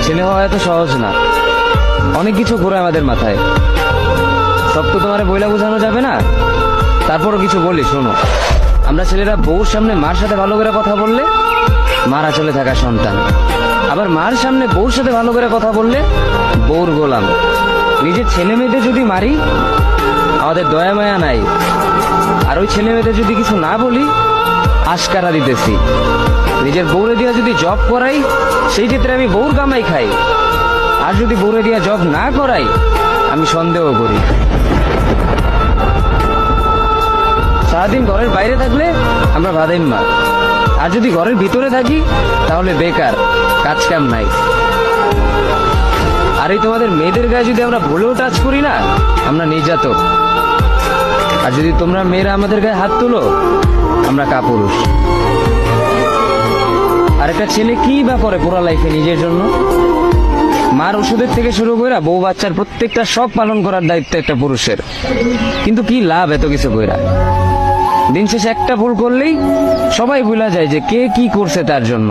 ছেলে হওয়া এত সহজ না, অনেক কিছু ঘুরে আমাদের মাথায়। সব তো তোমার বইলা বোঝানো যাবে না, তারপরও কিছু বলি শোনো। আমরা ছেলেরা বউর সামনে মার সাথে ভালো করে কথা বললে মারা চলে থাকা সন্তান, আবার মার সামনে বউর সাথে ভালো করে কথা বললে বউর গোলাম। নিজের ছেলে মেয়েদের যদি মারি আমাদের দয়া মায়া নাই, আর ওই ছেলে মেয়েদের যদি কিছু না বলি আশকারা দিতেছি। নিজের বউরে দিয়া যদি জব করাই সেই ক্ষেত্রে আমি বউর কামাই খাই, আর যদি বউরে দিয়া জব না করাই আমি সন্দেহ করি। সারাদিন ঘরের বাইরে থাকলে আমরা ভাদাইম্মা, আর যদি ঘরের ভিতরে থাকি তাহলে বেকার, কাজ কাম নাই। আর এই তোমাদের মেয়েদের গায়ে যদি আমরা ভুলেও টাচ করি না আমরা নির্যাতক, আর যদি তোমরা মেয়েরা আমাদের গায়ে হাত তুলো আমরা কাপুরুষ। আর একটা ছেলে কি বা করে পুরো লাইফে নিজের জন্য? মার ওষুধের থেকে শুরু করে বউ বাচ্চার প্রত্যেকটা শখ পালন করার দায়িত্ব একটা পুরুষের। কিন্তু কি লাভ এত কিছু কইরা? দিন শেষে একটা ভুল করলেই সবাই ভুলা যায় যে কে কি করছে তার জন্য।